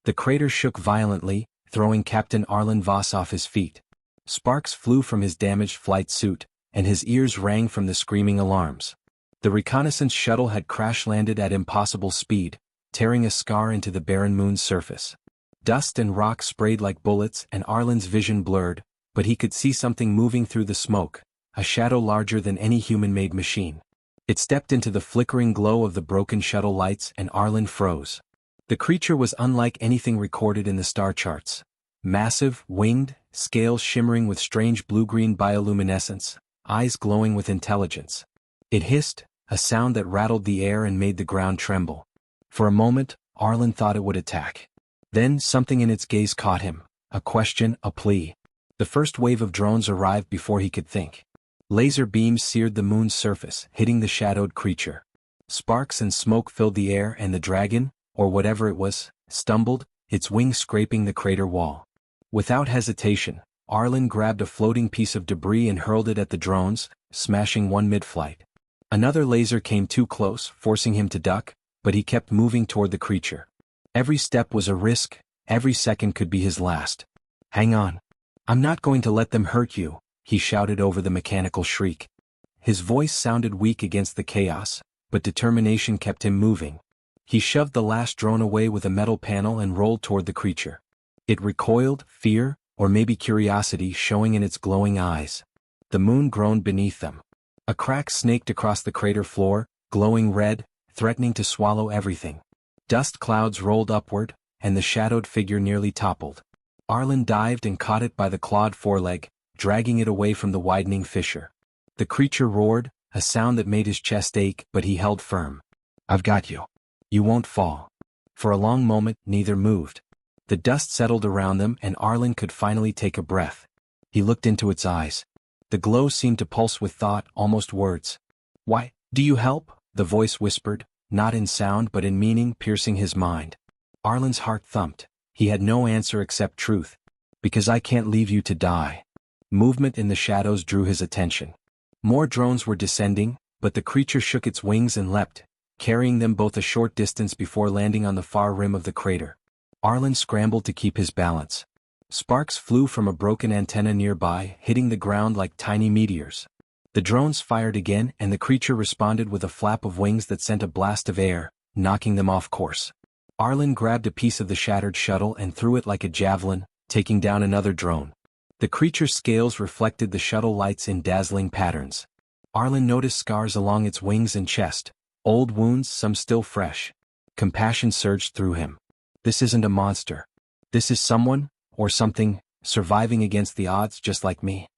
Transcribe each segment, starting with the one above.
The crater shook violently, throwing Captain Arlen Voss off his feet. Sparks flew from his damaged flight suit, and his ears rang from the screaming alarms. The reconnaissance shuttle had crash-landed at impossible speed, tearing a scar into the barren moon's surface. Dust and rock sprayed like bullets, and Arlen's vision blurred, but he could see something moving through the smoke, a shadow larger than any human-made machine. It stepped into the flickering glow of the broken shuttle lights, and Arlen froze. The creature was unlike anything recorded in the star charts. Massive, winged, scales shimmering with strange blue-green bioluminescence, eyes glowing with intelligence. It hissed, a sound that rattled the air and made the ground tremble. For a moment, Arlen thought it would attack. Then something in its gaze caught him, a question, a plea. The first wave of drones arrived before he could think. Laser beams seared the moon's surface, hitting the shadowed creature. Sparks and smoke filled the air, and the dragon, or whatever it was, stumbled, its wings scraping the crater wall. Without hesitation, Arlen grabbed a floating piece of debris and hurled it at the drones, smashing one mid-flight. Another laser came too close, forcing him to duck, but he kept moving toward the creature. Every step was a risk, every second could be his last. "Hang on. I'm not going to let them hurt you," he shouted over the mechanical shriek. His voice sounded weak against the chaos, but determination kept him moving. He shoved the last drone away with a metal panel and rolled toward the creature. It recoiled, fear, or maybe curiosity showing in its glowing eyes. The moon groaned beneath them. A crack snaked across the crater floor, glowing red, threatening to swallow everything. Dust clouds rolled upward, and the shadowed figure nearly toppled. Arlen dived and caught it by the clawed foreleg, dragging it away from the widening fissure. The creature roared, a sound that made his chest ache, but he held firm. "I've got you. You won't fall." For a long moment, neither moved. The dust settled around them, and Arlen could finally take a breath. He looked into its eyes. The glow seemed to pulse with thought, almost words. "Why, do you help?" the voice whispered, not in sound but in meaning, piercing his mind. Arlen's heart thumped. He had no answer except truth. "Because I can't leave you to die." Movement in the shadows drew his attention. More drones were descending, but the creature shook its wings and leapt, carrying them both a short distance before landing on the far rim of the crater. Arlen scrambled to keep his balance. Sparks flew from a broken antenna nearby, hitting the ground like tiny meteors. The drones fired again, and the creature responded with a flap of wings that sent a blast of air, knocking them off course. Arlen grabbed a piece of the shattered shuttle and threw it like a javelin, taking down another drone. The creature's scales reflected the shuttle lights in dazzling patterns. Arlen noticed scars along its wings and chest, old wounds, some still fresh. Compassion surged through him. This isn't a monster. This is someone, or something, surviving against the odds just like me.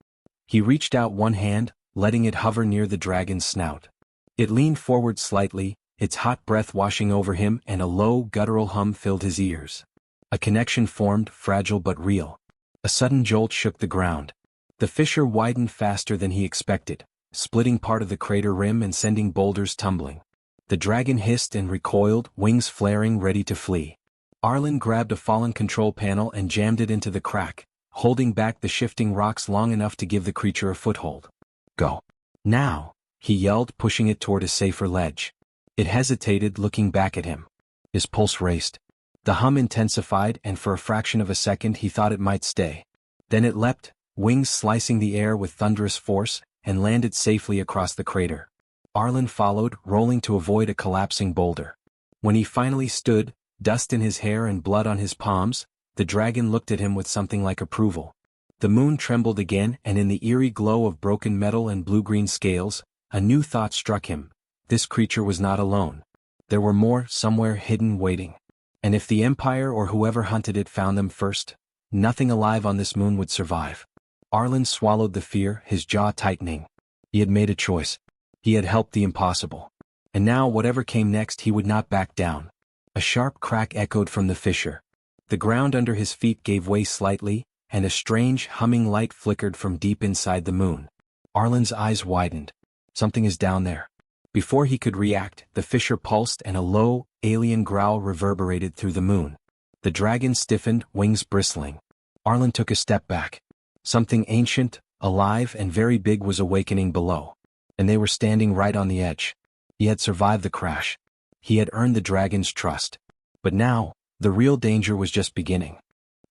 He reached out one hand, letting it hover near the dragon's snout. It leaned forward slightly, its hot breath washing over him, and a low, guttural hum filled his ears. A connection formed, fragile but real. A sudden jolt shook the ground. The fissure widened faster than he expected, splitting part of the crater rim and sending boulders tumbling. The dragon hissed and recoiled, wings flaring, ready to flee. Arlen grabbed a fallen control panel and jammed it into the crack, holding back the shifting rocks long enough to give the creature a foothold. "Go. Now," he yelled, pushing it toward a safer ledge. It hesitated, looking back at him. His pulse raced. The hum intensified, and for a fraction of a second he thought it might stay. Then it leapt, wings slicing the air with thunderous force, and landed safely across the crater. Arlen followed, rolling to avoid a collapsing boulder. When he finally stood, dust in his hair and blood on his palms, the dragon looked at him with something like approval. The moon trembled again, and in the eerie glow of broken metal and blue-green scales, a new thought struck him. This creature was not alone. There were more, somewhere hidden, waiting. And if the Empire or whoever hunted it found them first, nothing alive on this moon would survive. Arlen swallowed the fear, his jaw tightening. He had made a choice. He had helped the impossible. And now whatever came next, he would not back down. A sharp crack echoed from the fissure. The ground under his feet gave way slightly, and a strange, humming light flickered from deep inside the moon. Arlen's eyes widened. Something is down there. Before he could react, the fissure pulsed and a low, alien growl reverberated through the moon. The dragon stiffened, wings bristling. Arlen took a step back. Something ancient, alive, and very big was awakening below. And they were standing right on the edge. He had survived the crash. He had earned the dragon's trust. But now, The real danger was just beginning.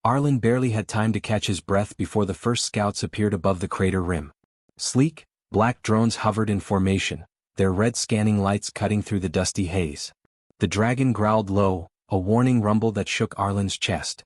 Arlen barely had time to catch his breath before the first scouts appeared above the crater rim. Sleek, black drones hovered in formation, their red scanning lights cutting through the dusty haze. The dragon growled low, a warning rumble that shook Arlen's chest.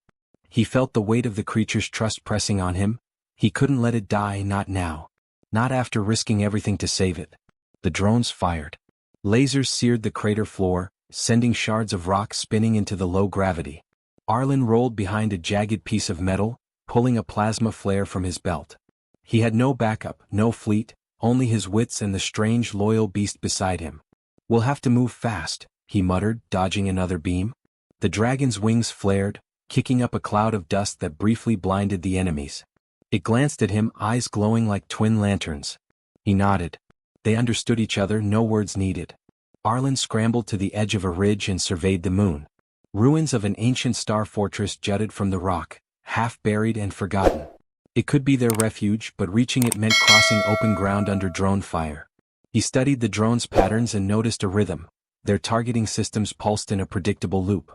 He felt the weight of the creature's trust pressing on him. He couldn't let it die, not now. Not after risking everything to save it. The drones fired. Lasers seared the crater floor, sending shards of rock spinning into the low gravity. Arlen rolled behind a jagged piece of metal, pulling a plasma flare from his belt. He had no backup, no fleet, only his wits and the strange loyal beast beside him. "We'll have to move fast," he muttered, dodging another beam. The dragon's wings flared, kicking up a cloud of dust that briefly blinded the enemies. It glanced at him, eyes glowing like twin lanterns. He nodded. They understood each other, no words needed. Arlen scrambled to the edge of a ridge and surveyed the moon. Ruins of an ancient star fortress jutted from the rock, half buried and forgotten. It could be their refuge, but reaching it meant crossing open ground under drone fire. He studied the drones' patterns and noticed a rhythm. Their targeting systems pulsed in a predictable loop.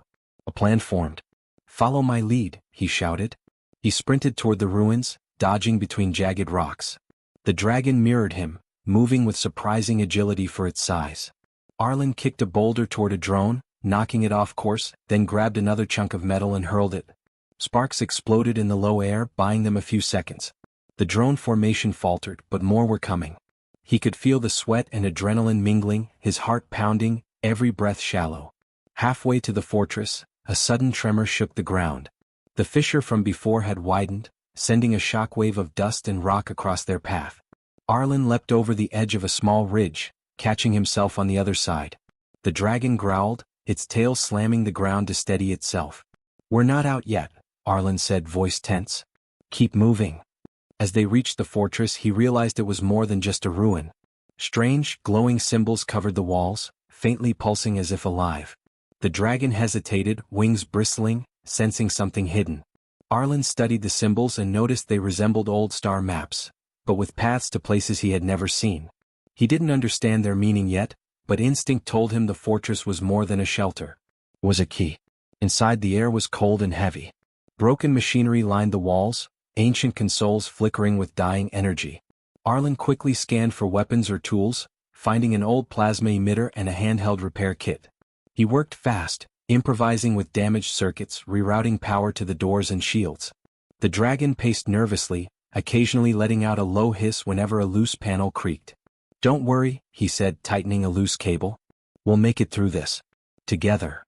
A plan formed. "Follow my lead," he shouted. He sprinted toward the ruins, dodging between jagged rocks. The dragon mirrored him, moving with surprising agility for its size. Arlen kicked a boulder toward a drone, knocking it off course, then grabbed another chunk of metal and hurled it. Sparks exploded in the low air, buying them a few seconds. The drone formation faltered, but more were coming. He could feel the sweat and adrenaline mingling, his heart pounding, every breath shallow. Halfway to the fortress, a sudden tremor shook the ground. The fissure from before had widened, sending a shockwave of dust and rock across their path. Arlen leapt over the edge of a small ridge, catching himself on the other side. The dragon growled, its tail slamming the ground to steady itself. "We're not out yet," Arlen said, voice tense. "Keep moving." As they reached the fortress, he realized it was more than just a ruin. Strange, glowing symbols covered the walls, faintly pulsing as if alive. The dragon hesitated, wings bristling, sensing something hidden. Arlen studied the symbols and noticed they resembled old star maps, but with paths to places he had never seen. He didn't understand their meaning yet, but instinct told him the fortress was more than a shelter. It was a key. Inside, the air was cold and heavy. Broken machinery lined the walls, ancient consoles flickering with dying energy. Arlen quickly scanned for weapons or tools, finding an old plasma emitter and a handheld repair kit. He worked fast, improvising with damaged circuits, rerouting power to the doors and shields. The dragon paced nervously, occasionally letting out a low hiss whenever a loose panel creaked. "Don't worry," he said, tightening a loose cable. "We'll make it through this. Together."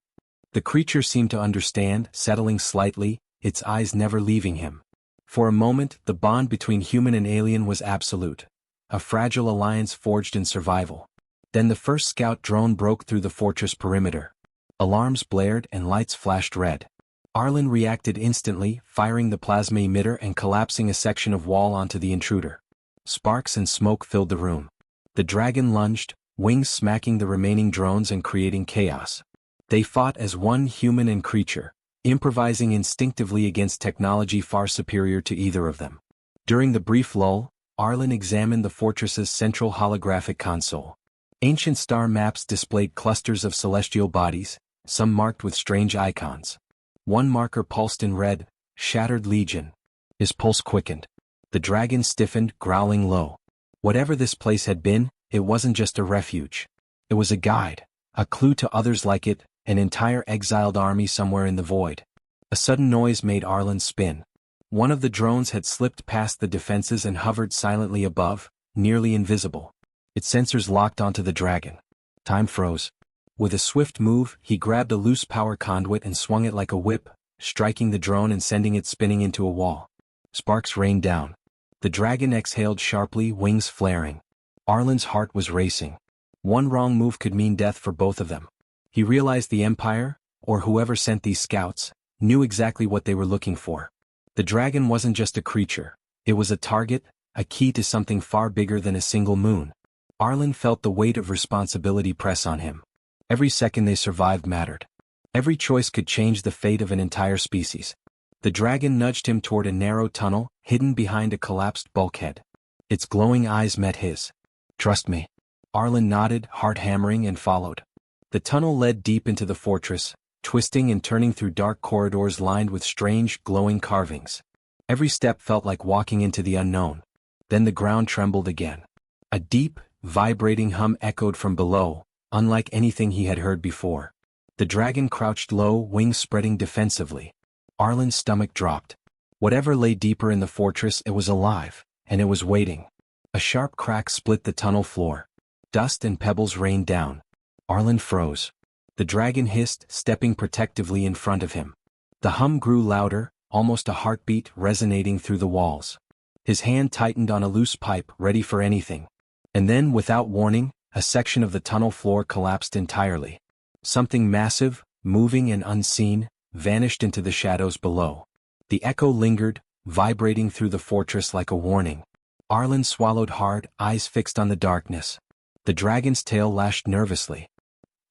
The creature seemed to understand, settling slightly, its eyes never leaving him. For a moment, the bond between human and alien was absolute. A fragile alliance forged in survival. Then the first scout drone broke through the fortress perimeter. Alarms blared and lights flashed red. Arlen reacted instantly, firing the plasma emitter and collapsing a section of wall onto the intruder. Sparks and smoke filled the room. The dragon lunged, wings smacking the remaining drones and creating chaos. They fought as one, human and creature, improvising instinctively against technology far superior to either of them. During the brief lull, Arlen examined the fortress's central holographic console. Ancient star maps displayed clusters of celestial bodies, some marked with strange icons. One marker pulsed in red, Shattered Legion. His pulse quickened. The dragon stiffened, growling low. Whatever this place had been, it wasn't just a refuge. It was a guide, a clue to others like it, an entire exiled army somewhere in the void. A sudden noise made Arlen spin. One of the drones had slipped past the defenses and hovered silently above, nearly invisible. Its sensors locked onto the dragon. Time froze. With a swift move, he grabbed a loose power conduit and swung it like a whip, striking the drone and sending it spinning into a wall. Sparks rained down. The dragon exhaled sharply, wings flaring. Arlen's heart was racing. One wrong move could mean death for both of them. He realized the Empire, or whoever sent these scouts, knew exactly what they were looking for. The dragon wasn't just a creature. It was a target, a key to something far bigger than a single moon. Arlen felt the weight of responsibility press on him. Every second they survived mattered. Every choice could change the fate of an entire species. The dragon nudged him toward a narrow tunnel, hidden behind a collapsed bulkhead. Its glowing eyes met his. "Trust me." Arlen nodded, heart hammering, and followed. The tunnel led deep into the fortress, twisting and turning through dark corridors lined with strange, glowing carvings. Every step felt like walking into the unknown. Then the ground trembled again. A deep, vibrating hum echoed from below, unlike anything he had heard before. The dragon crouched low, wings spreading defensively. Arlen's stomach dropped. Whatever lay deeper in the fortress, it was alive, and it was waiting. A sharp crack split the tunnel floor. Dust and pebbles rained down. Arlen froze. The dragon hissed, stepping protectively in front of him. The hum grew louder, almost a heartbeat resonating through the walls. His hand tightened on a loose pipe, ready for anything. And then, without warning, a section of the tunnel floor collapsed entirely. Something massive, moving and unseen, vanished into the shadows below. The echo lingered, vibrating through the fortress like a warning. Arlen swallowed hard, eyes fixed on the darkness. The dragon's tail lashed nervously.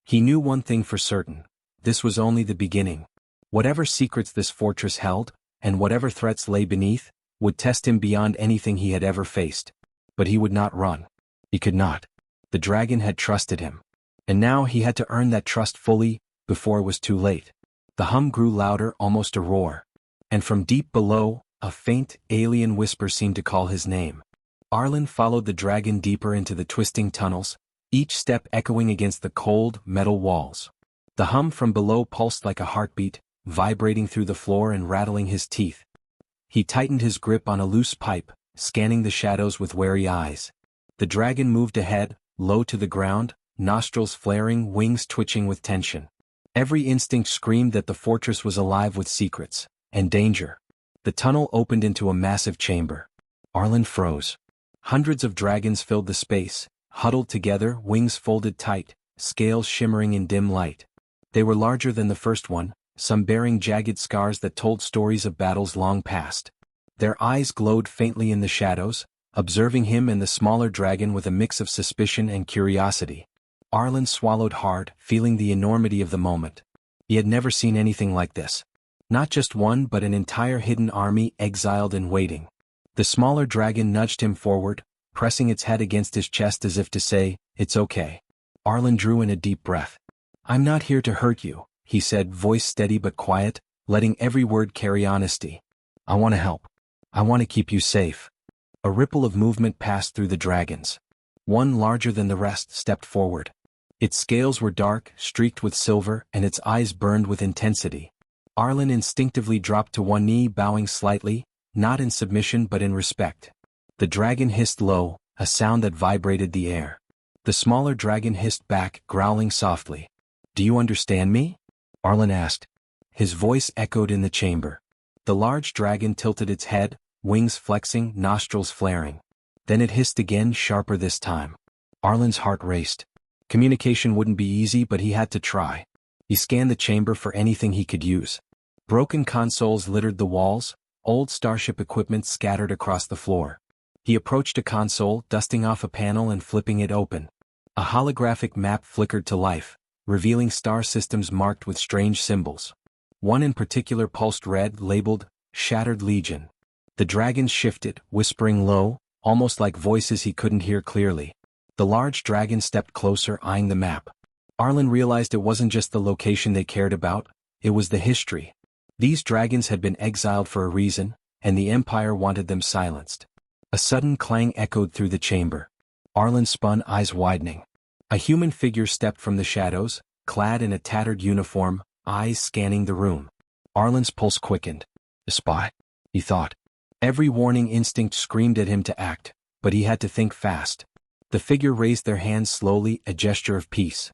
He knew one thing for certain. This was only the beginning. Whatever secrets this fortress held, and whatever threats lay beneath, would test him beyond anything he had ever faced. But he would not run. He could not. The dragon had trusted him. And now he had to earn that trust fully, before it was too late. The hum grew louder, almost a roar. And from deep below, a faint, alien whisper seemed to call his name. Arlen followed the dragon deeper into the twisting tunnels, each step echoing against the cold, metal walls. The hum from below pulsed like a heartbeat, vibrating through the floor and rattling his teeth. He tightened his grip on a loose pipe, scanning the shadows with wary eyes. The dragon moved ahead, low to the ground, nostrils flaring, wings twitching with tension. Every instinct screamed that the fortress was alive with secrets and danger. The tunnel opened into a massive chamber. Arlen froze. Hundreds of dragons filled the space, huddled together, wings folded tight, scales shimmering in dim light. They were larger than the first one, some bearing jagged scars that told stories of battles long past. Their eyes glowed faintly in the shadows, observing him and the smaller dragon with a mix of suspicion and curiosity. Arlen swallowed hard, feeling the enormity of the moment. He had never seen anything like this. Not just one but an entire hidden army exiled and waiting. The smaller dragon nudged him forward, pressing its head against his chest as if to say, "It's okay." Arlen drew in a deep breath. "I'm not here to hurt you," he said, voice steady but quiet, letting every word carry honesty. "I want to help. I want to keep you safe." A ripple of movement passed through the dragons. One larger than the rest stepped forward. Its scales were dark, streaked with silver, and its eyes burned with intensity. Arlen instinctively dropped to one knee, bowing slightly, not in submission but in respect. The dragon hissed low, a sound that vibrated the air. The smaller dragon hissed back, growling softly. "Do you understand me?" Arlen asked. His voice echoed in the chamber. The large dragon tilted its head, wings flexing, nostrils flaring. Then it hissed again, sharper this time. Arlen's heart raced. Communication wouldn't be easy, but he had to try. He scanned the chamber for anything he could use. Broken consoles littered the walls, old starship equipment scattered across the floor. He approached a console, dusting off a panel and flipping it open. A holographic map flickered to life, revealing star systems marked with strange symbols. One in particular pulsed red, labeled Shattered Legion. The dragons shifted, whispering low, almost like voices he couldn't hear clearly. The large dragon stepped closer, eyeing the map. Arlen realized it wasn't just the location they cared about, it was the history. These dragons had been exiled for a reason, and the Empire wanted them silenced. A sudden clang echoed through the chamber. Arlen spun, eyes widening. A human figure stepped from the shadows, clad in a tattered uniform, eyes scanning the room. Arlen's pulse quickened. A spy, he thought. Every warning instinct screamed at him to act, but he had to think fast. The figure raised their hands slowly, a gesture of peace.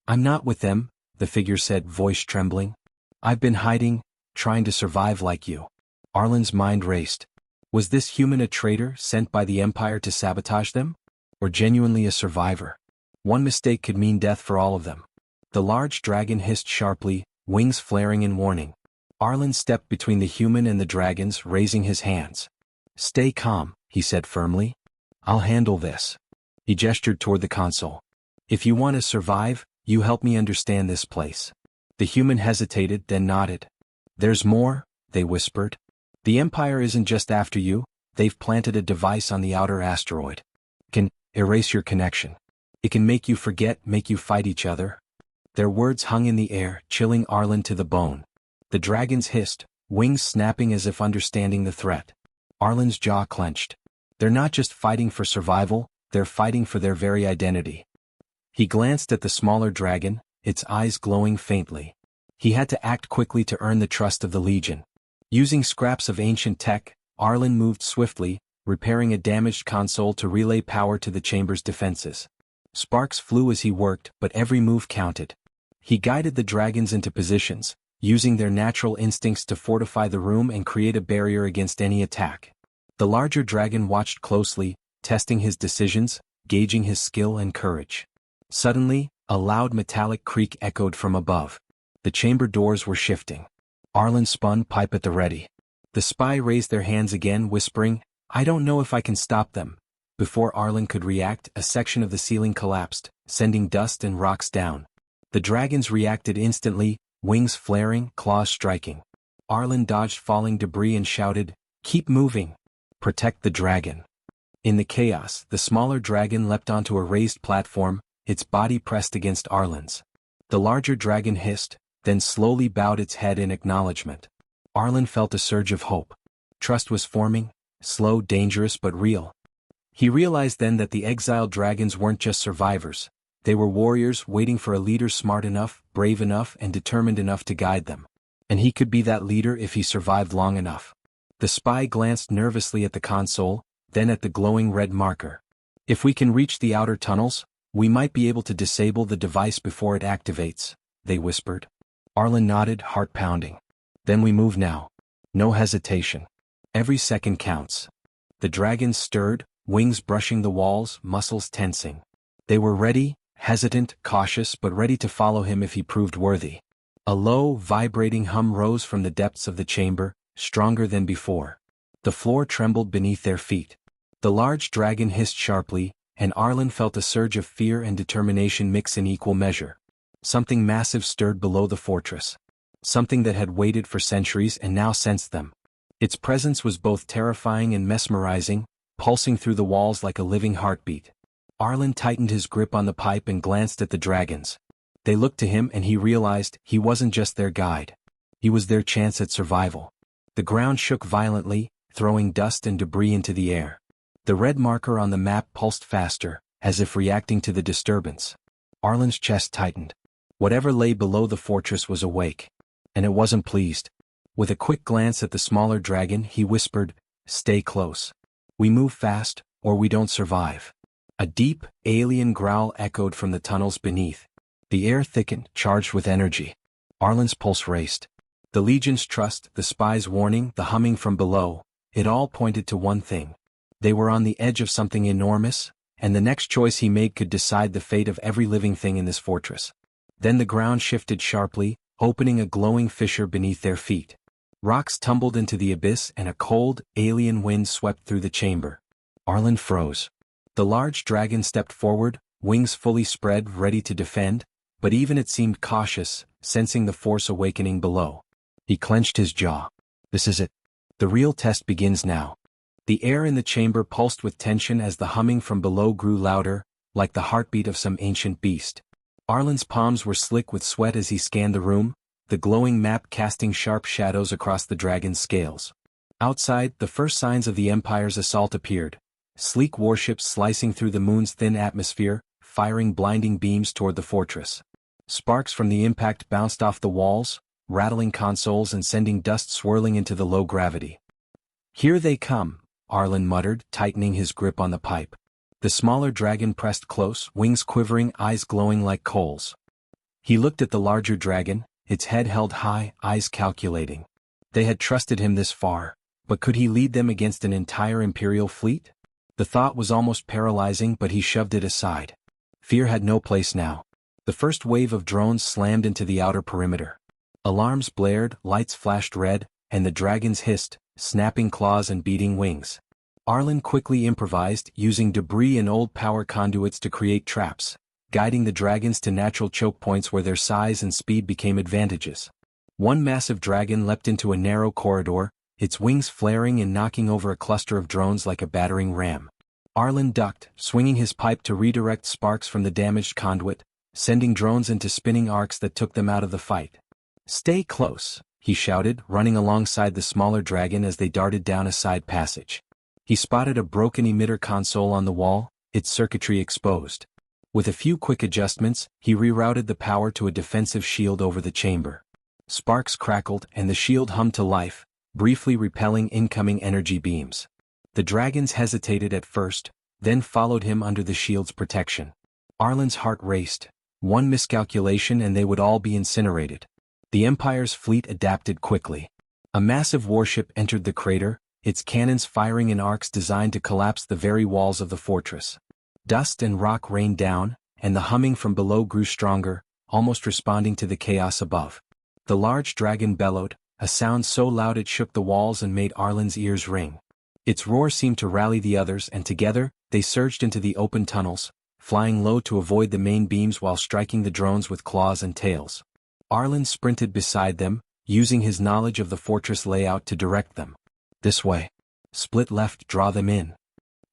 I'm not with them," the figure said, voice trembling. "I've been hiding, trying to survive like you." Arlen's mind raced. Was this human a traitor sent by the Empire to sabotage them? Or genuinely a survivor? One mistake could mean death for all of them. The large dragon hissed sharply, wings flaring in warning. Arlen stepped between the human and the dragons, raising his hands. "Stay calm," he said firmly. "I'll handle this." He gestured toward the console. "If you want to survive, you help me understand this place." The human hesitated, then nodded. "There's more," they whispered. "The Empire isn't just after you, they've planted a device on the outer asteroid. It can erase your connection. It can make you forget, make you fight each other." Their words hung in the air, chilling Arlen to the bone. The dragons hissed, wings snapping as if understanding the threat. Arlen's jaw clenched. They're not just fighting for survival, they're fighting for their very identity. He glanced at the smaller dragon, its eyes glowing faintly. He had to act quickly to earn the trust of the Legion. Using scraps of ancient tech, Arlen moved swiftly, repairing a damaged console to relay power to the chamber's defenses. Sparks flew as he worked, but every move counted. He guided the dragons into positions, using their natural instincts to fortify the room and create a barrier against any attack. The larger dragon watched closely, testing his decisions, gauging his skill and courage. Suddenly, a loud metallic creak echoed from above. The chamber doors were shifting. Arlen spun, pipe at the ready. The spy raised their hands again, whispering, "I don't know if I can stop them." Before Arlen could react, a section of the ceiling collapsed, sending dust and rocks down. The dragons reacted instantly, wings flaring, claws striking. Arlen dodged falling debris and shouted, "Keep moving! Protect the dragon!" In the chaos, the smaller dragon leapt onto a raised platform, its body pressed against Arlen's. The larger dragon hissed, then slowly bowed its head in acknowledgement. Arlen felt a surge of hope. Trust was forming, slow, dangerous but real. He realized then that the exiled dragons weren't just survivors. They were warriors waiting for a leader smart enough, brave enough, and determined enough to guide them. And he could be that leader if he survived long enough. The spy glanced nervously at the console, then at the glowing red marker. "If we can reach the outer tunnels, we might be able to disable the device before it activates," they whispered. Arlen nodded, heart pounding. "Then we move now. No hesitation. Every second counts." The dragons stirred, wings brushing the walls, muscles tensing. They were ready, hesitant, cautious, but ready to follow him if he proved worthy. A low, vibrating hum rose from the depths of the chamber, stronger than before. The floor trembled beneath their feet. The large dragon hissed sharply, and Arlen felt a surge of fear and determination mix in equal measure. Something massive stirred below the fortress. Something that had waited for centuries and now sensed them. Its presence was both terrifying and mesmerizing, pulsing through the walls like a living heartbeat. Arlen tightened his grip on the pipe and glanced at the dragons. They looked to him and he realized he wasn't just their guide. He was their chance at survival. The ground shook violently, throwing dust and debris into the air. The red marker on the map pulsed faster, as if reacting to the disturbance. Arlen's chest tightened. Whatever lay below the fortress was awake. And it wasn't pleased. With a quick glance at the smaller dragon, he whispered, "Stay close. We move fast, or we don't survive." A deep, alien growl echoed from the tunnels beneath. The air thickened, charged with energy. Arlen's pulse raced. The Legion's trust, the spy's warning, the humming from below, it all pointed to one thing. They were on the edge of something enormous, and the next choice he made could decide the fate of every living thing in this fortress. Then the ground shifted sharply, opening a glowing fissure beneath their feet. Rocks tumbled into the abyss and a cold, alien wind swept through the chamber. Arlen froze. The large dragon stepped forward, wings fully spread, ready to defend, but even it seemed cautious, sensing the force awakening below. He clenched his jaw. This is it. The real test begins now. The air in the chamber pulsed with tension as the humming from below grew louder, like the heartbeat of some ancient beast. Arlen's palms were slick with sweat as he scanned the room, the glowing map casting sharp shadows across the dragon's scales. Outside, the first signs of the Empire's assault appeared. Sleek warships slicing through the moon's thin atmosphere, firing blinding beams toward the fortress. Sparks from the impact bounced off the walls, rattling consoles and sending dust swirling into the low gravity. "Here they come," Arlen muttered, tightening his grip on the pipe. The smaller dragon pressed close, wings quivering, eyes glowing like coals. He looked at the larger dragon, its head held high, eyes calculating. They had trusted him this far, but could he lead them against an entire Imperial fleet? The thought was almost paralyzing, but he shoved it aside. Fear had no place now. The first wave of drones slammed into the outer perimeter. Alarms blared, lights flashed red, and the dragons hissed, snapping claws and beating wings. Arlen quickly improvised, using debris and old power conduits to create traps, guiding the dragons to natural choke points where their size and speed became advantages. One massive dragon leapt into a narrow corridor, its wings flaring and knocking over a cluster of drones like a battering ram. Arlen ducked, swinging his pipe to redirect sparks from the damaged conduit, sending drones into spinning arcs that took them out of the fight. "Stay close," he shouted, running alongside the smaller dragon as they darted down a side passage. He spotted a broken emitter console on the wall, its circuitry exposed. With a few quick adjustments, he rerouted the power to a defensive shield over the chamber. Sparks crackled and the shield hummed to life, briefly repelling incoming energy beams. The dragons hesitated at first, then followed him under the shield's protection. Arlen's heart raced. One miscalculation and they would all be incinerated. The Empire's fleet adapted quickly. A massive warship entered the crater, its cannons firing in arcs designed to collapse the very walls of the fortress. Dust and rock rained down, and the humming from below grew stronger, almost responding to the chaos above. The large dragon bellowed, a sound so loud it shook the walls and made Arlen's ears ring. Its roar seemed to rally the others and together, they surged into the open tunnels, flying low to avoid the main beams while striking the drones with claws and tails. Arlen sprinted beside them, using his knowledge of the fortress layout to direct them. "This way. Split left, draw them in."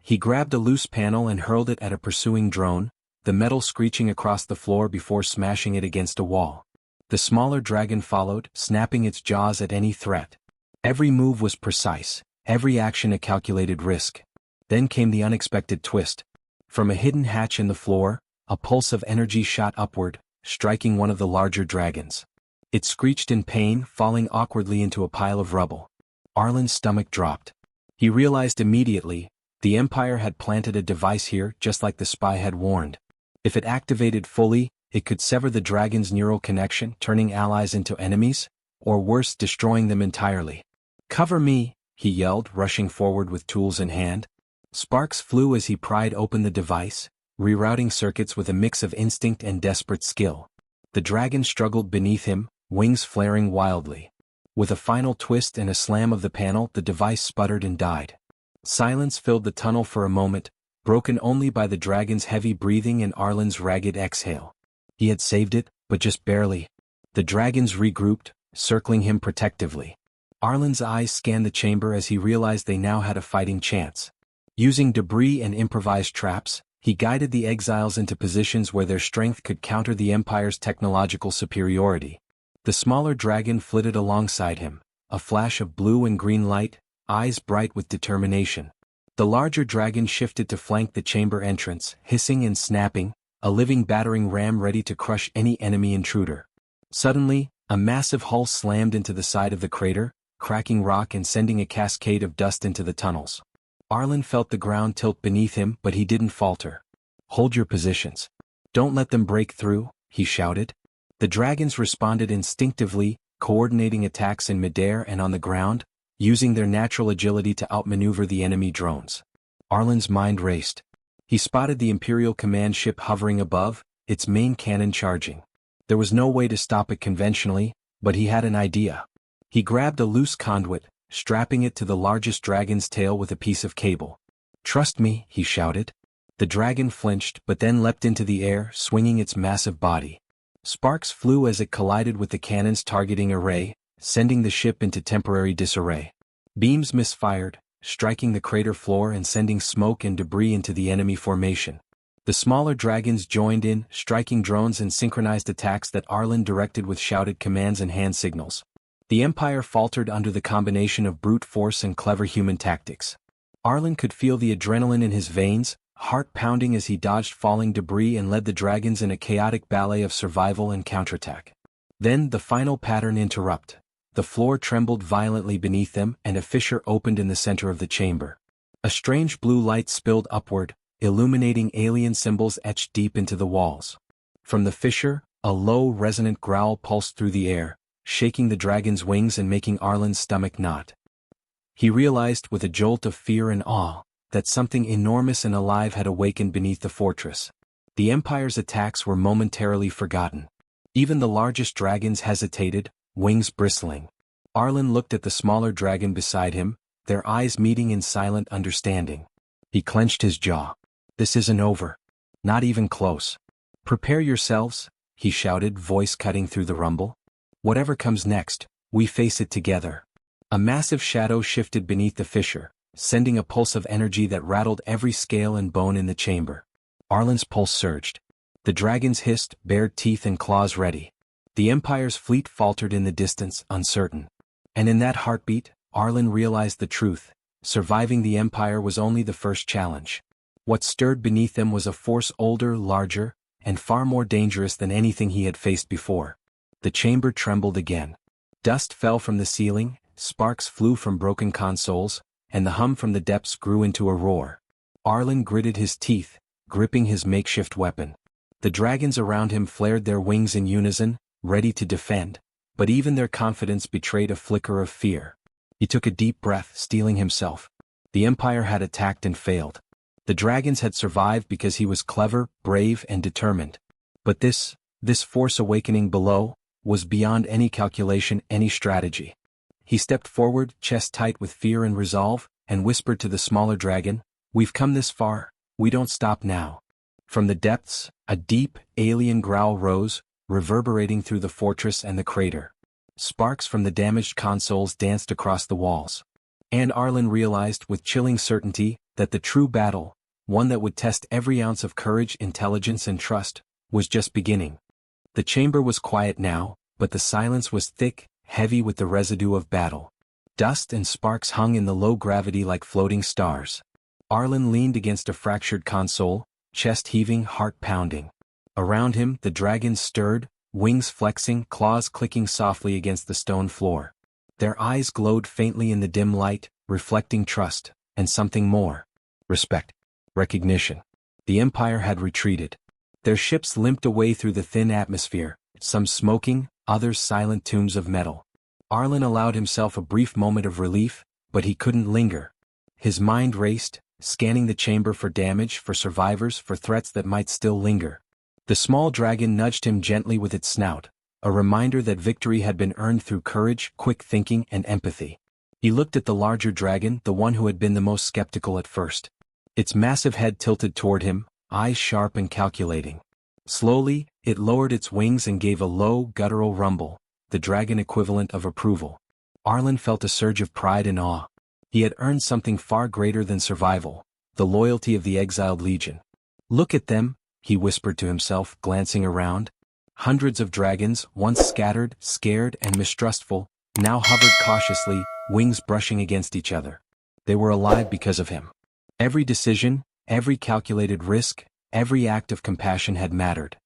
He grabbed a loose panel and hurled it at a pursuing drone, the metal screeching across the floor before smashing it against a wall. The smaller dragon followed, snapping its jaws at any threat. Every move was precise, every action a calculated risk. Then came the unexpected twist. From a hidden hatch in the floor, a pulse of energy shot upward, striking one of the larger dragons. It screeched in pain, falling awkwardly into a pile of rubble. Arlen's stomach dropped. He realized immediately, the Empire had planted a device here just like the spy had warned. If it activated fully, it could sever the dragon's neural connection, turning allies into enemies, or worse, destroying them entirely. "Cover me," he yelled, rushing forward with tools in hand. Sparks flew as he pried open the device, rerouting circuits with a mix of instinct and desperate skill. The dragon struggled beneath him, wings flaring wildly. With a final twist and a slam of the panel, the device sputtered and died. Silence filled the tunnel for a moment, broken only by the dragon's heavy breathing and Arlen's ragged exhale. He had saved it, but just barely. The dragons regrouped, circling him protectively. Arlen's eyes scanned the chamber as he realized they now had a fighting chance. Using debris and improvised traps, he guided the exiles into positions where their strength could counter the Empire's technological superiority. The smaller dragon flitted alongside him, a flash of blue and green light, eyes bright with determination. The larger dragon shifted to flank the chamber entrance, hissing and snapping, a living battering ram ready to crush any enemy intruder. Suddenly, a massive hull slammed into the side of the crater, cracking rock and sending a cascade of dust into the tunnels. Arlen felt the ground tilt beneath him, but he didn't falter. "Hold your positions. Don't let them break through," he shouted. The dragons responded instinctively, coordinating attacks in midair and on the ground, using their natural agility to outmaneuver the enemy drones. Arlen's mind raced. He spotted the Imperial command ship hovering above, its main cannon charging. There was no way to stop it conventionally, but he had an idea. He grabbed a loose conduit, strapping it to the largest dragon's tail with a piece of cable. "Trust me," he shouted. The dragon flinched but then leapt into the air, swinging its massive body. Sparks flew as it collided with the cannon's targeting array, sending the ship into temporary disarray. Beams misfired, striking the crater floor and sending smoke and debris into the enemy formation. The smaller dragons joined in, striking drones and synchronized attacks that Arlen directed with shouted commands and hand signals. The Empire faltered under the combination of brute force and clever human tactics. Arlen could feel the adrenaline in his veins, heart pounding as he dodged falling debris and led the dragons in a chaotic ballet of survival and counterattack. Then the final pattern interrupted. The floor trembled violently beneath them and a fissure opened in the center of the chamber. A strange blue light spilled upward, illuminating alien symbols etched deep into the walls. From the fissure, a low resonant growl pulsed through the air, shaking the dragon's wings and making Arlen's stomach knot. He realized with a jolt of fear and awe that something enormous and alive had awakened beneath the fortress. The Empire's attacks were momentarily forgotten. Even the largest dragons hesitated, wings bristling. Arlen looked at the smaller dragon beside him, their eyes meeting in silent understanding. He clenched his jaw. "This isn't over. Not even close. Prepare yourselves," he shouted, voice cutting through the rumble. "Whatever comes next, we face it together." A massive shadow shifted beneath the fissure, sending a pulse of energy that rattled every scale and bone in the chamber. Arlen's pulse surged. The dragons hissed, bared teeth and claws ready. The Empire's fleet faltered in the distance, uncertain. And in that heartbeat, Arlen realized the truth. Surviving the Empire was only the first challenge. What stirred beneath them was a force older, larger, and far more dangerous than anything he had faced before. The chamber trembled again. Dust fell from the ceiling, sparks flew from broken consoles, and the hum from the depths grew into a roar. Arlen gritted his teeth, gripping his makeshift weapon. The dragons around him flared their wings in unison, ready to defend, but even their confidence betrayed a flicker of fear. He took a deep breath, steeling himself. The Empire had attacked and failed. The dragons had survived because he was clever, brave, and determined. But this force awakening below, was beyond any calculation, any strategy. He stepped forward, chest tight with fear and resolve, and whispered to the smaller dragon, "We've come this far, we don't stop now." From the depths, a deep, alien growl rose, reverberating through the fortress and the crater. Sparks from the damaged consoles danced across the walls. And Arlen realized with chilling certainty that the true battle, one that would test every ounce of courage, intelligence and trust, was just beginning. The chamber was quiet now, but the silence was thick, heavy with the residue of battle. Dust and sparks hung in the low gravity like floating stars. Arlen leaned against a fractured console, chest heaving, heart pounding. Around him, the dragons stirred, wings flexing, claws clicking softly against the stone floor. Their eyes glowed faintly in the dim light, reflecting trust, and something more. Respect. Recognition. The Empire had retreated. Their ships limped away through the thin atmosphere, some smoking, others silent tombs of metal. Arlen allowed himself a brief moment of relief, but he couldn't linger. His mind raced, scanning the chamber for damage, for survivors, for threats that might still linger. The small dragon nudged him gently with its snout, a reminder that victory had been earned through courage, quick thinking, and empathy. He looked at the larger dragon, the one who had been the most skeptical at first. Its massive head tilted toward him, eyes sharp and calculating. Slowly, it lowered its wings and gave a low, guttural rumble, the dragon equivalent of approval. Arlen felt a surge of pride and awe. He had earned something far greater than survival, the loyalty of the Exiled Legion. "Look at them," he whispered to himself, glancing around. Hundreds of dragons, once scattered, scared, and mistrustful, now hovered cautiously, wings brushing against each other. They were alive because of him. Every decision, every calculated risk, every act of compassion had mattered.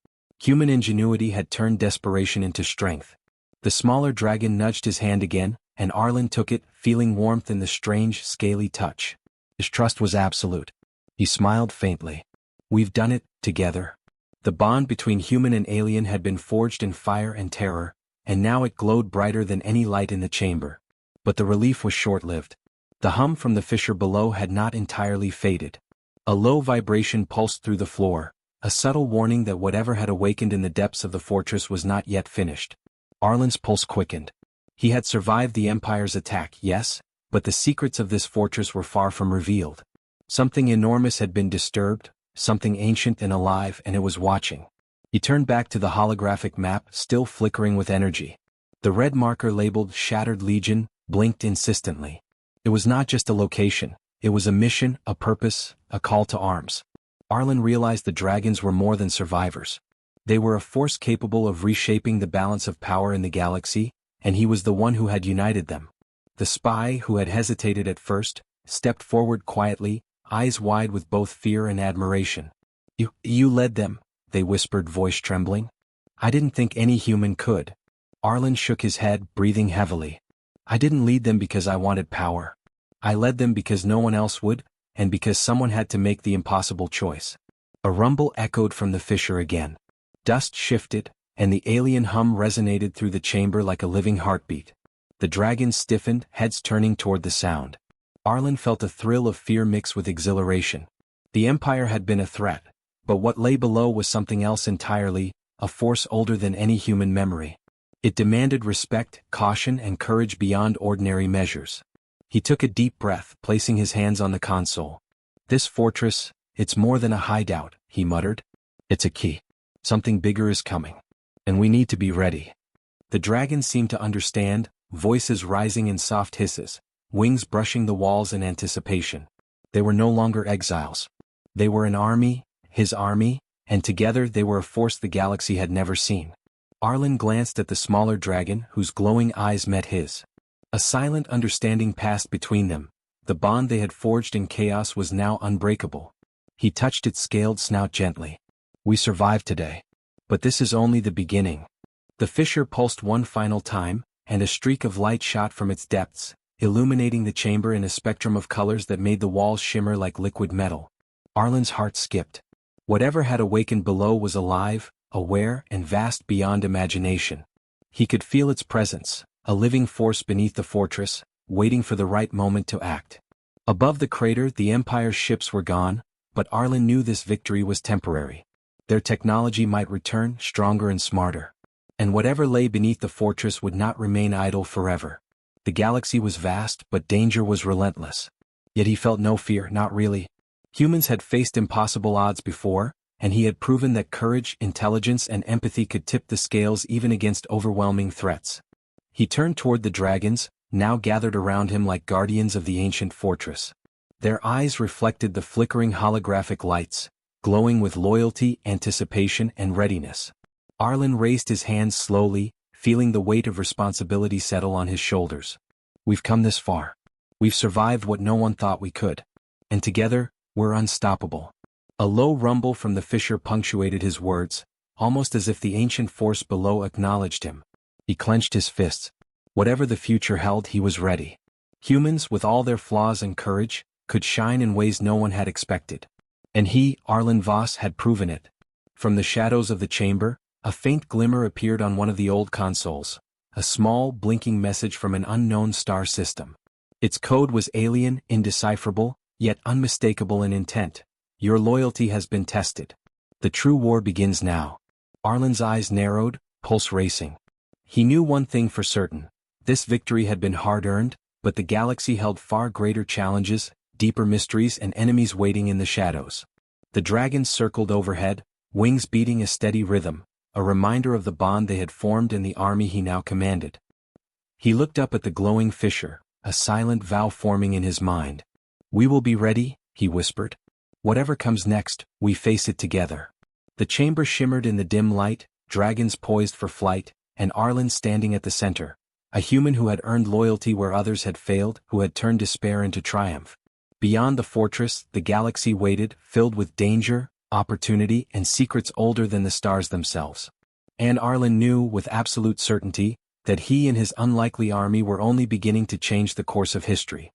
Human ingenuity had turned desperation into strength. The smaller dragon nudged his hand again, and Arlen took it, feeling warmth in the strange, scaly touch. His trust was absolute. He smiled faintly. "We've done it, together." The bond between human and alien had been forged in fire and terror, and now it glowed brighter than any light in the chamber. But the relief was short-lived. The hum from the fissure below had not entirely faded. A low vibration pulsed through the floor, a subtle warning that whatever had awakened in the depths of the fortress was not yet finished. Arlen's pulse quickened. He had survived the Empire's attack, yes, but the secrets of this fortress were far from revealed. Something enormous had been disturbed, something ancient and alive, and it was watching. He turned back to the holographic map, still flickering with energy. The red marker labeled Shattered Legion blinked insistently. It was not just a location, it was a mission, a purpose, a call to arms. Arlen realized the dragons were more than survivors. They were a force capable of reshaping the balance of power in the galaxy, and he was the one who had united them. The spy, who had hesitated at first, stepped forward quietly, eyes wide with both fear and admiration. You led them," they whispered, voice trembling. "I didn't think any human could." Arlen shook his head, breathing heavily. "I didn't lead them because I wanted power. I led them because no one else would, and because someone had to make the impossible choice." A rumble echoed from the fissure again. Dust shifted, and the alien hum resonated through the chamber like a living heartbeat. The dragons stiffened, heads turning toward the sound. Arlen felt a thrill of fear mixed with exhilaration. The Empire had been a threat, but what lay below was something else entirely, a force older than any human memory. It demanded respect, caution, and courage beyond ordinary measures. He took a deep breath, placing his hands on the console. "This fortress, it's more than a hideout," he muttered. "It's a key. Something bigger is coming. And we need to be ready." The dragons seemed to understand, voices rising in soft hisses, wings brushing the walls in anticipation. They were no longer exiles. They were an army, his army, and together they were a force the galaxy had never seen. Arlen glanced at the smaller dragon whose glowing eyes met his. A silent understanding passed between them. The bond they had forged in chaos was now unbreakable. He touched its scaled snout gently. "We survived today. But this is only the beginning." The fissure pulsed one final time, and a streak of light shot from its depths, illuminating the chamber in a spectrum of colors that made the walls shimmer like liquid metal. Arlen's heart skipped. Whatever had awakened below was alive, aware, and vast beyond imagination. He could feel its presence, a living force beneath the fortress, waiting for the right moment to act. Above the crater the Empire's ships were gone, but Arlen knew this victory was temporary. Their technology might return, stronger and smarter. And whatever lay beneath the fortress would not remain idle forever. The galaxy was vast, but danger was relentless. Yet he felt no fear, not really. Humans had faced impossible odds before, and he had proven that courage, intelligence, and empathy could tip the scales even against overwhelming threats. He turned toward the dragons, now gathered around him like guardians of the ancient fortress. Their eyes reflected the flickering holographic lights, glowing with loyalty, anticipation, and readiness. Arlen raised his hands slowly, feeling the weight of responsibility settle on his shoulders. "We've come this far. We've survived what no one thought we could. And together, we're unstoppable." A low rumble from the fissure punctuated his words, almost as if the ancient force below acknowledged him. He clenched his fists. Whatever the future held, he was ready. Humans, with all their flaws and courage, could shine in ways no one had expected. And he, Arlen Voss, had proven it. From the shadows of the chamber, a faint glimmer appeared on one of the old consoles, a small, blinking message from an unknown star system. Its code was alien, indecipherable, yet unmistakable in intent. "Your loyalty has been tested. The true war begins now." Arlen's eyes narrowed, pulse racing. He knew one thing for certain. This victory had been hard-earned, but the galaxy held far greater challenges, deeper mysteries, and enemies waiting in the shadows. The dragons circled overhead, wings beating a steady rhythm, a reminder of the bond they had formed and the army he now commanded. He looked up at the glowing fissure, a silent vow forming in his mind. "We will be ready," he whispered. "Whatever comes next, we face it together." The chamber shimmered in the dim light, dragons poised for flight, and Arlen standing at the center, a human who had earned loyalty where others had failed, who had turned despair into triumph. Beyond the fortress, the galaxy waited, filled with danger, opportunity, and secrets older than the stars themselves. And Arlen knew, with absolute certainty, that he and his unlikely army were only beginning to change the course of history.